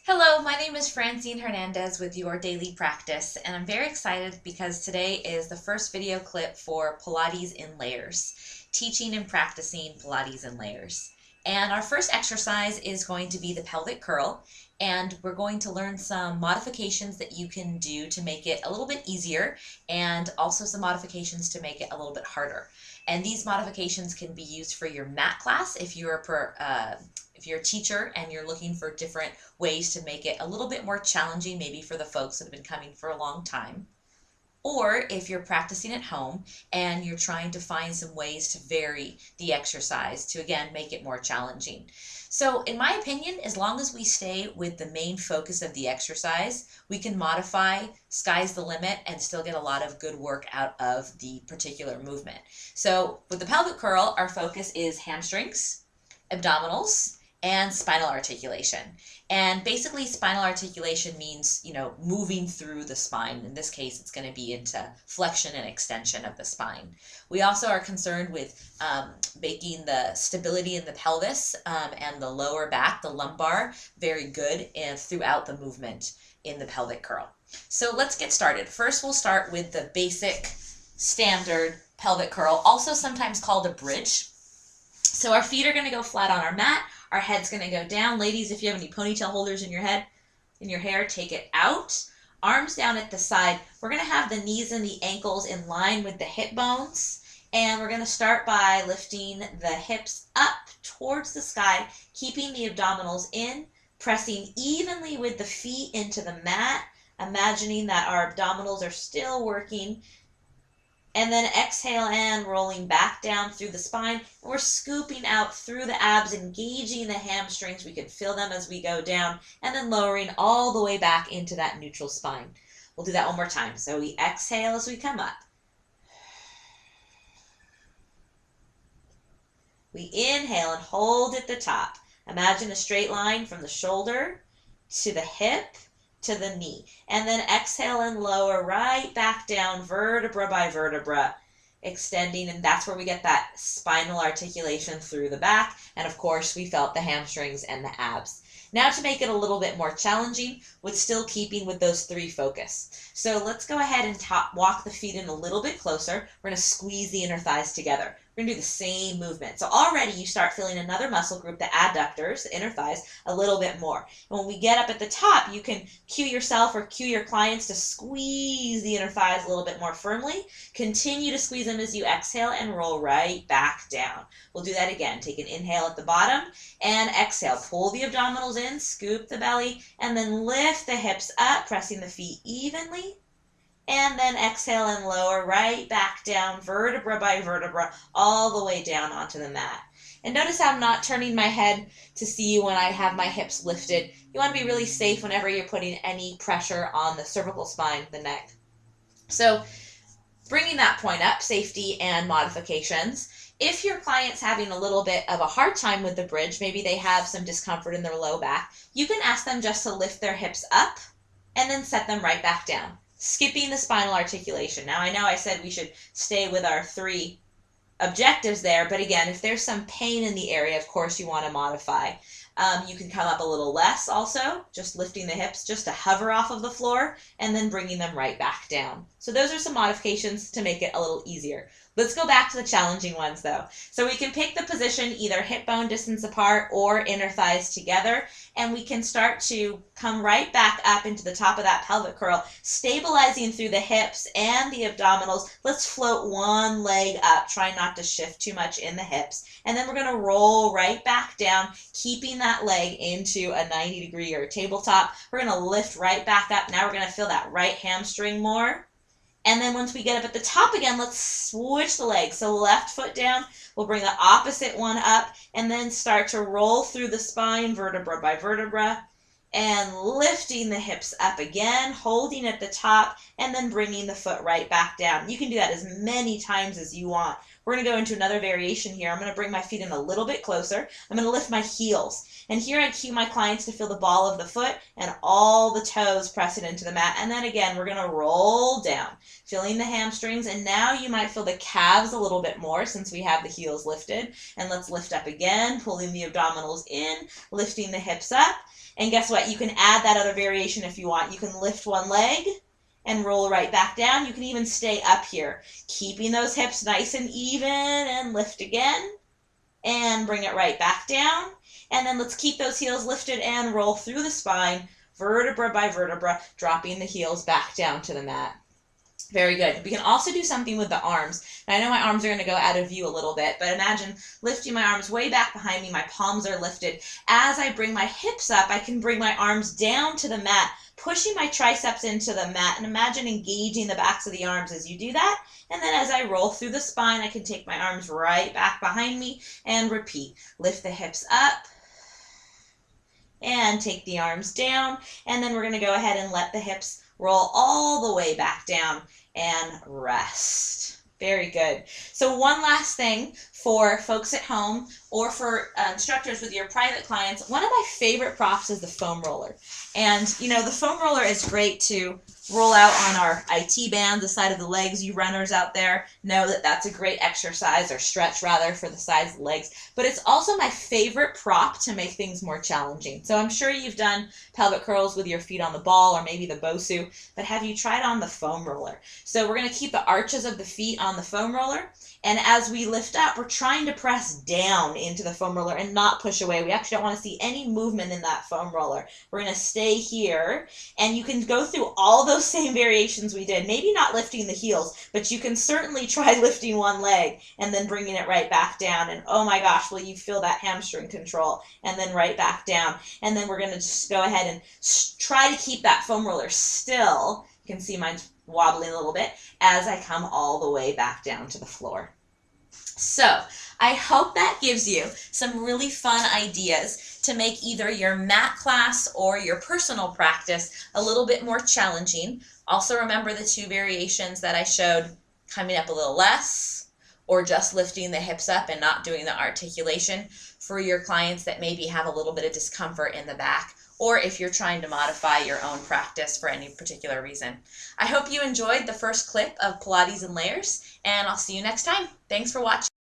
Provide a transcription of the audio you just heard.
Hello, my name is Francine Hernandez with Your Daily Practice, and I'm very excited because today is the first video clip for Pilates in Layers, teaching and practicing Pilates in layers. And our first exercise is going to be the pelvic curl, and we're going to learn some modifications that you can do to make it a little bit easier, and also some modifications to make it a little bit harder. And these modifications can be used for your mat class if you're a teacher and you're looking for different ways to make it a little bit more challenging, maybe for the folks that have been coming for a long time. Or if you're practicing at home and you're trying to find some ways to vary the exercise to, again, make it more challenging. So in my opinion, as long as we stay with the main focus of the exercise, we can modify, sky's the limit, and still get a lot of good work out of the particular movement. So with the pelvic curl, our focus is hamstrings, abdominals, and spinal articulation. And basically spinal articulation means, moving through the spine. In this case, it's going to be into flexion and extension of the spine. We also are concerned with making the stability in the pelvis and the lower back, the lumbar, very good and throughout the movement in the pelvic curl. So let's get started. First, we'll start with the basic standard pelvic curl, also sometimes called a bridge. So our feet are going to go flat on our mat. Our head's going to go down. Ladies, if you have any ponytail holders in your head, in your hair, take it out. Arms down at the side. We're going to have the knees and the ankles in line with the hip bones. And we're going to start by lifting the hips up towards the sky, keeping the abdominals in, pressing evenly with the feet into the mat, imagining that our abdominals are still working. And then exhale and rolling back down through the spine. And we're scooping out through the abs, engaging the hamstrings. We can feel them as we go down. And then lowering all the way back into that neutral spine. We'll do that one more time. So we exhale as we come up. We inhale and hold at the top. Imagine a straight line from the shoulder to the hip to the knee, and then exhale and lower right back down, vertebra by vertebra, extending, and that's where we get that spinal articulation through the back, and of course we felt the hamstrings and the abs. Now to make it a little bit more challenging, with still keeping with those three focus. So let's go ahead and walk the feet in a little bit closer. We're going to squeeze the inner thighs together. We're going to do the same movement. So already you start feeling another muscle group, the adductors, the inner thighs, a little bit more. And when we get up at the top, you can cue yourself or cue your clients to squeeze the inner thighs a little bit more firmly. Continue to squeeze them as you exhale and roll right back down. We'll do that again. Take an inhale at the bottom and exhale. Pull the abdominals in, scoop the belly, and then lift the hips up, pressing the feet evenly. And then exhale and lower right back down, vertebra by vertebra, all the way down onto the mat. And notice how I'm not turning my head to see you when I have my hips lifted. You want to be really safe whenever you're putting any pressure on the cervical spine, the neck. So bringing that point up, safety and modifications. If your client's having a little bit of a hard time with the bridge, maybe they have some discomfort in their low back, you can ask them just to lift their hips up and then set them right back down, skipping the spinal articulation. Now, I know I said we should stay with our three objectives there, but again, if there's some pain in the area, of course you want to modify. You can come up a little less also, just lifting the hips just to hover off of the floor and then bringing them right back down. So those are some modifications to make it a little easier. Let's go back to the challenging ones though. So we can pick the position either hip bone distance apart or inner thighs together, and we can start to come right back up into the top of that pelvic curl, stabilizing through the hips and the abdominals. Let's float one leg up, try not to shift too much in the hips, and then we're going to roll right back down, keeping that leg into a 90-degree or tabletop. We're going to lift right back up. Now we're going to feel that right hamstring more. And then once we get up at the top again, let's switch the legs. So left foot down, we'll bring the opposite one up, and then start to roll through the spine, vertebra by vertebra, and lifting the hips up again, holding at the top, and then bringing the foot right back down. You can do that as many times as you want. we're going to go into another variation here. I'm going to bring my feet in a little bit closer. I'm going to lift my heels. And here I cue my clients to feel the ball of the foot and all the toes press it into the mat. And then again, we're going to roll down, feeling the hamstrings. And now you might feel the calves a little bit more since we have the heels lifted. And let's lift up again, pulling the abdominals in, lifting the hips up. And guess what? You can add that other variation if you want. You can lift one leg and roll right back down. You can even stay up here, keeping those hips nice and even, and lift again and bring it right back down. And then let's keep those heels lifted and roll through the spine, vertebra by vertebra, dropping the heels back down to the mat. Very good. We can also do something with the arms. Now, I know my arms are going to go out of view a little bit, but imagine lifting my arms way back behind me. My palms are lifted. As I bring my hips up, I can bring my arms down to the mat, pushing my triceps into the mat, and imagine engaging the backs of the arms as you do that. And then as I roll through the spine, I can take my arms right back behind me and repeat. Lift the hips up and take the arms down. And then we're going to go ahead and let the hips roll all the way back down and rest. Very good. So one last thing for folks at home or for instructors with your private clients, one of my favorite props is the foam roller. And, you know, the foam roller is great to roll out on our IT band, the side of the legs. You runners out there know that that's a great exercise, or stretch rather, for the sides of the legs. But it's also my favorite prop to make things more challenging. So I'm sure you've done pelvic curls with your feet on the ball or maybe the Bosu, but have you tried on the foam roller? So we're going to keep the arches of the feet on the foam roller. And as we lift up, we're trying to press down into the foam roller and not push away. We actually don't want to see any movement in that foam roller. We're going to stay here, and you can go through all those same variations we did. Maybe not lifting the heels, but you can certainly try lifting one leg and then bringing it right back down. And oh my gosh, will you feel that hamstring control? And then right back down. And then we're going to just go ahead and try to keep that foam roller still. You can see mine's wobbling a little bit as I come all the way back down to the floor. So I hope that gives you some really fun ideas to make either your mat class or your personal practice a little bit more challenging. Also remember the two variations that I showed, coming up a little less or just lifting the hips up and not doing the articulation, for your clients that maybe have a little bit of discomfort in the back, or if you're trying to modify your own practice for any particular reason. I hope you enjoyed the first clip of Pilates and Layers, and I'll see you next time. Thanks for watching.